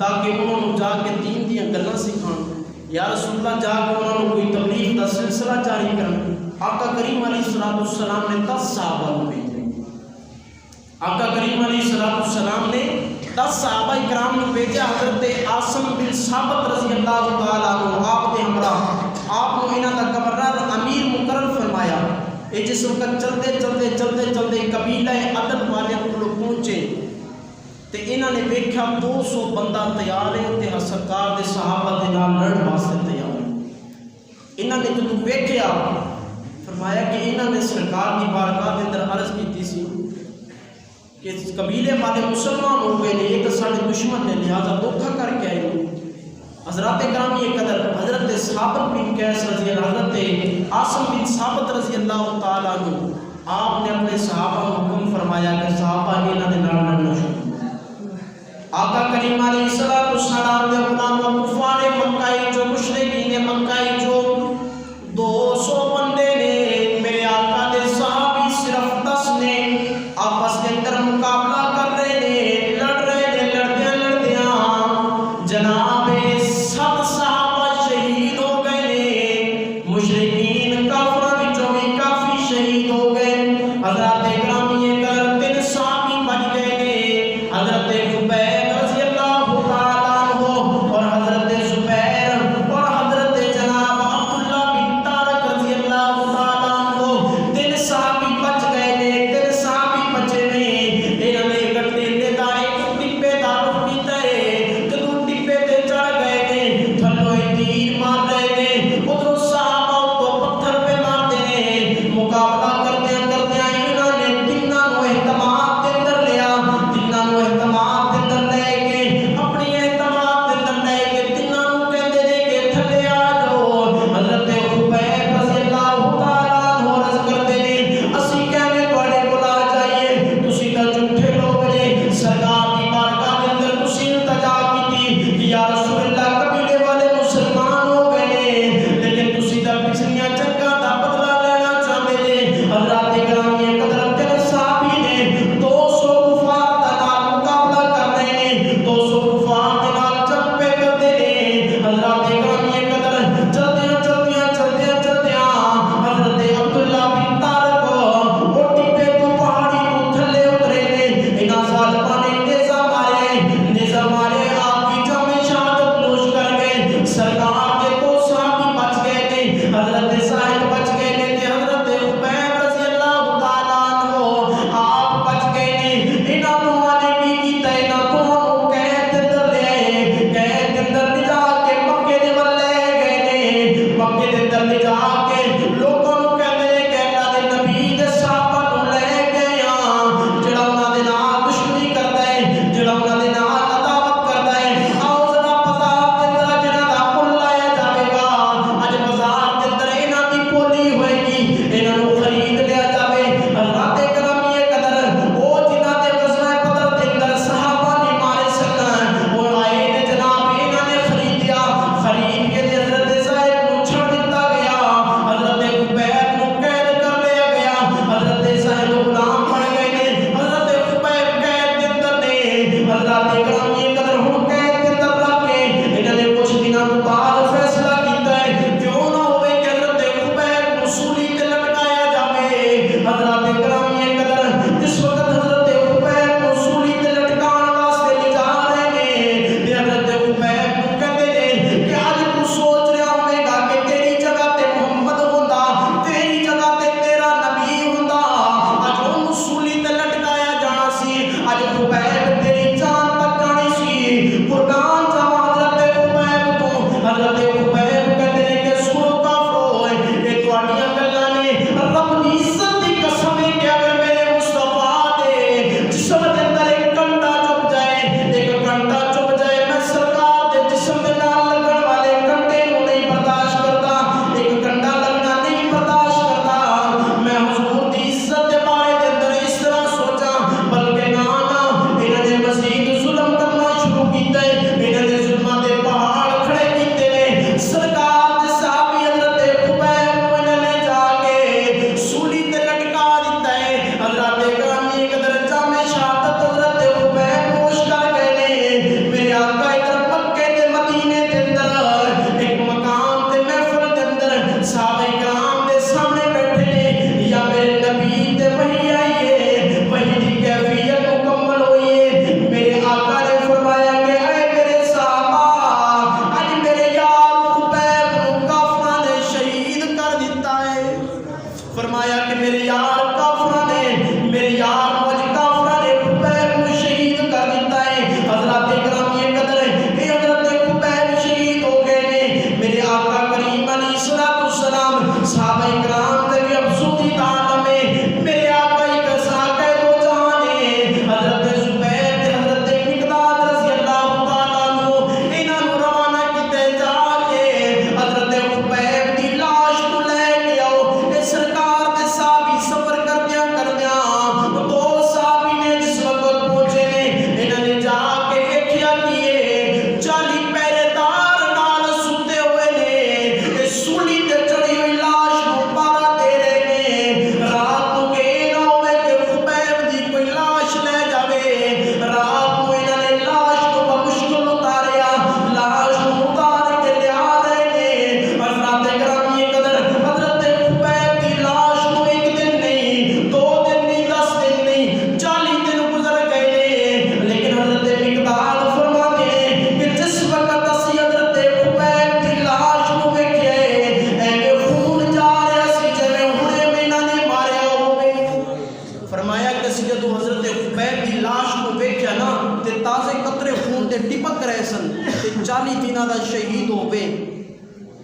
تاکہ انہوں نے جا کے دین دیا گلاں سکھان، یا رسول اللہ جا کے انہوں نے کوئی تبلیغ دا سلسلہ جاری کرن۔ آقا کریم علیہ السلام نے 10 صحابہ کو بھیجے، آقا کریم علیہ السلام نے 10 صحابہ اکرام نے بھیجا۔ حضرت عاصم بن ثابت رضی اللہ تعالیٰ عنہ آپ کے ہمراہ آپ کو انہاں دا گورنر امیر مقرر فرمایا۔ یہ جس وقت چلتے قبیلہ عدد والے کو پہنچے تے انہاں نے دیکھا 200 بندہ تیار ہے تے سرکار دے صحابہ دے نال لڑن واسطے تیار ہے۔ انہاں نے جدوں ویکھیا فرمایا کہ انہاں نے سرکار کی بارگاہ دے اندر عرض کیتی سی کہ قبیلے والے مسلمان ہو گئے نے، یہ تو سارے دشمن نے، لہٰذا دھوکھا کر کے آئے۔ حضرات گرامی قدر حضرت ثابت بن قیس رضی اللہ، حضرت عاصم بن ثابت رضی اللہ تعالیٰ عنہ آپ نے اپنے صحابہ کو حکم فرمایا کہ صحابہ انہاں دے نال لڑنا شروع۔ آقا کریم علیہ السلام دے غلام و کفار مکہ جو مشرکین مکہ جو 200 بندے نے، میرے آقا دے صحابی صرف 10 نے آپس کے اندر مقابلہ کر رہے نے، لڑ رہے نے، لڑدیاں جناب 7 صحابہ شہید ہو گئے نے، مشرکین کافروں وچوں بھی کافی شہید ہو گئے۔ حضرات گرامی اگر 3 صحابی بچ گئے نے، حضرت خبیب رضی اللہ تعالیٰ عنہ اور حضرت زبیر اور حضرت جناب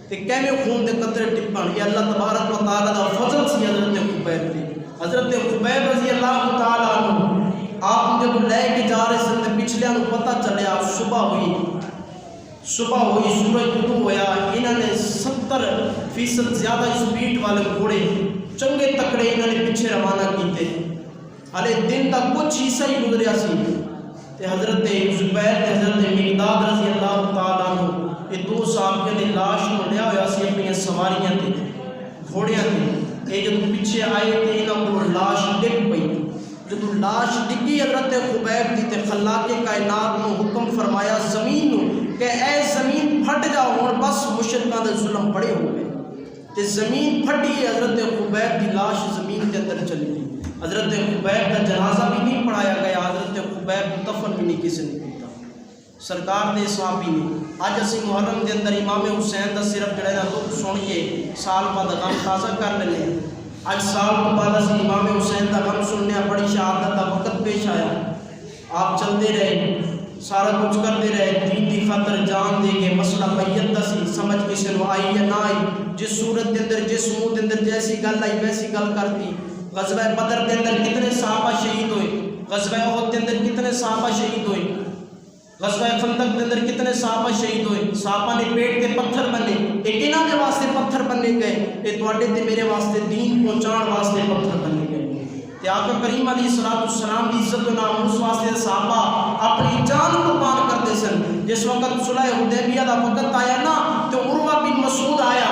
تے کیویں خون دے قطرے ٹپن، یہ اللہ تبارک و تعالیٰ دا فضل سی حضرت خبیب تے۔ حضرت خبیب رضی اللہ تعالیٰ عنہ آپ جب لے کے جا رہے سن تے پچھلیاں نوں پتہ چلیا صبح ہوئی، سورج طلوع ہویا، انہوں نے 70% زیادہ سپیڈ والے گھوڑے چنگے تکڑے انہوں نے پیچھے روانہ کیتے، ہلے دن دا کچھ حصہ ہی گزریا سی تے حضرت زبیر تے حضرت مقداد رضی اللہ تعالیٰ عنہ یہ دو صحابیاں نے لاش نوں لیا ہویا سی اپنی سواریاں تے گھوڑیاں تے، یہ جب پیچھے آئے تے انہاں کو لاش ڈگ پئی، جب لاش ڈگی حضرت خبیب دی تے خلاق کائنات نو حکم فرمایا زمین نو کہ اے زمین پھٹ جاؤ، ہن بس مشرکاں دے ظلم بڑے ہو گئے تے زمین پھٹی، حضرت خبیب دی لاش زمین کے اندر چلی گئی، حضرت خبیب کا جنازہ بھی نہیں پڑھایا گیا، حضرت خبیب کو دفن بھی نہیں کسی نے کیتا سرکار دے صحابی نے۔ اج اسی محرم دے اندر امام حسین دا صرف جڑا نا دکھ سن کے سال بعد غم تازہ کر لینے، اج سال تو بعد اسی امام حسین دا غم سننے، بڑی شہادت دا وقت پیش آیا، آپ چلتے رہے، سارا کچھ کرتے رہے، دین دی خاطر جان دے گے، مسئلہ بیعت دا سی، سمجھ کسی نو آئی یا نہ آئی، جس صورت دے اندر جس منہ دے اندر جیسی گل آئی ویسی گل کرتی۔ غزوہ بدر دے اندر کتنے صحابہ شہید ہوئے، غزوہ احد دے اندر کتنے صحابہ شہید ہوئے، غزوہ خندق دے اندر کتنے صحابہ شہید ہوئے، صحابہ نے پیٹ تے پتھر بنے، ایک انہاں دے واسطے پتھر بننے گئے، اے تواڈے تے میرے واسطے دین پہنچان واسطے پتھر بننے گئے۔ تے آقا کریم علیہ السلام دی عزت و ناموس واسطے صحابہ اپنی جان قربان کرتے سن۔ جس وقت صلح حدیبیہ دا وقت آیا نا تے عروہ بن مسعود آیا،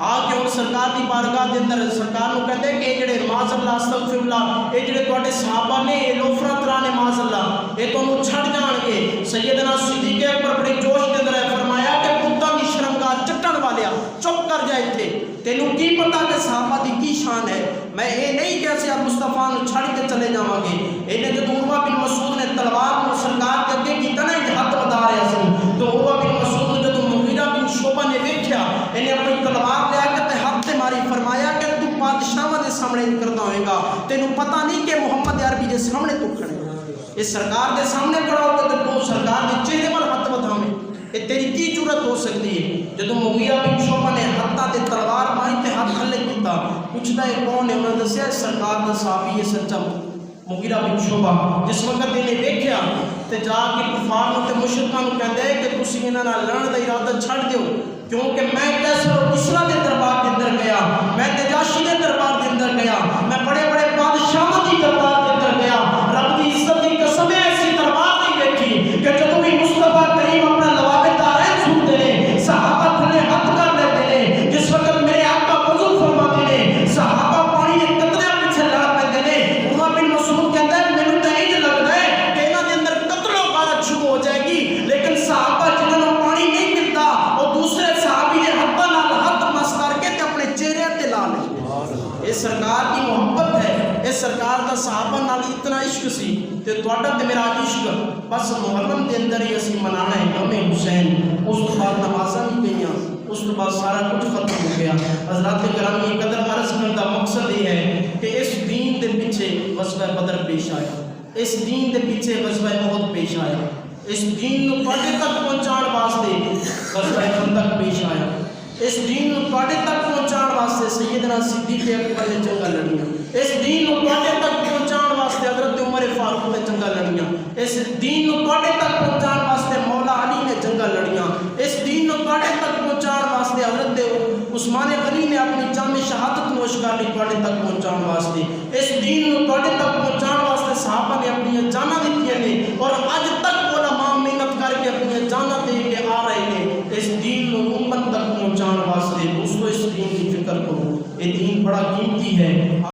آ کے ان سرکار دی بارگاہ دے اندر سرکار نو کہتے کہ اے جڑے معاذ اللہ استغفر اللہ، اے جڑے تواڈے صحابہ نے اے لوفراں ترانے معاذ اللہ، اے تانوں چھڑ جان گے۔ سیدنا صدیق اکبر بڑے جوش دے اندر فرمایا کہ بتاں دی شرمگاہ چٹن والیا چپ کر جائے تھے، تینوں کی پتا کہ صحابہ دی کی شان ہے، میں اے نہیں کہ اسے مصطفیٰ نو چھڑ کے چلے جاواں گے۔ انہیں جب عروہ بن مسعود نے تلوار نو سرکار کے اگے کی تنا ہاتھ بدا رہا سی، تو عروہ بن مسعود جب مغیرہ بن شعبہ نے ویکھیا، انہیں اپنی تلوار لے کے ہاتھ تے ماری، فرمایا کہ تو بادشاہاں دے سامنے نہیں کردا ہوئے گا، تینوں پتہ نہیں کہ محمد عربی دے سامنے تو کھڑے اس سرکار دے سامنے کھڑا ہو کے تو سرکار دے چہرے وال ہاتھ بدھاویں، اے تیری کی جرت ہو سکتی ہے؟ جدوں مغیرہ بن شعبہ نے ہاتھاں تے تلوار ماری تے ہاتھ تھلے کیتا، پوچھدا ہے کون ہے؟ انہاں نے دسیا سرکار دا صحابی ہے سچا مغیرہ بن شعبہ۔ جس وقت انہیں ویکھیا تے جا کے کفار نوں تے مشرکاں نوں کہندا ہے کہ تسی انہاں نال لڑن دا ارادہ چھڈ دیو، کیونکہ میں کیسر و کسریٰ دے دربار کے اندر گیا، میں نجاشی دے دربار کے اندر گیا، میں بڑے بڑے بادشاہاں دی دربار کے اندر گیا، رب دی عزت دی قسم ایسی دربار نہیں دیکھی کہ جدوں بھی مصطفیٰ کریم اپنا لوابے دارین سنتے ہیں صحابہ تھلے ہاتھ کر لیتے ہیں، جس وقت میرے آقا وضو فرماتے ہیں صحابہ پانی ایک قطرے پیچھے لڑ پیندے نے۔ عروہ بن مسعود کہتا ہے مینوں تے انج لگدا ہے کہ انہاں دے اندر قتل و غارت شروع ہو جائے گی، لیکن صحابہ جنہاں نوں پانی نہیں ملتا وہ دوسرے صحابی نے ہاتھاں نال ہاتھ مس کر کے تے اپنے چہرے تے لا لے۔ یہ سرکار کی محبت ہے، اس سرکار دا صحابہ نال اتنا عشق سی تے تواڈا تے میرا عشق بس محرم دے اندر ہی اسی منانا ہے غم حسین۔ اس تو بعد نمازاں بھی گئیاں، اس تو بعد سارا کچھ ختم ہو گیا۔ حضرات گرامی قدر عرض کرنے کا مقصد یہ ہے کہ اس دین دے پیچھے غزوہ بدر پیش آیا، اس دین دے پیچھے غزوہ احد پیش آیا، اس دین نو تواڈے تک پہنچان واسطے غزوہ خندق پیش آیا، اس دین نو تواڈے تک پہنچان واسطے سیدنا صدیق اکبر نے جنگاں لڑیاں، اس دین نو تواڈے تک پہنچان واسطے حضرت عمر فاروق نے جنگاں لڑیاں، اس دین نو تواڈے تک پہنچان واسطے مولا علی نے جنگاں لڑیاں، اس دین نو تواڈے تک پہنچان واسطے حضرت عثمان غنی نے اپنی جام شہادت نوش کر لی تواڈے تک پہنچان واسطے، اس دین نو تواڈے تک پہنچان واسطے صحابہ نے اپنی جاناں دتیاں نے اور اج تک علماء محنت کر کے اپنی جاناں دے کے آ رہے ہیں اس دین نو امت تک پہنچان واسطے۔ دوستو اس دین کی فکر کرو، یہ دین بڑا قیمتی ہے۔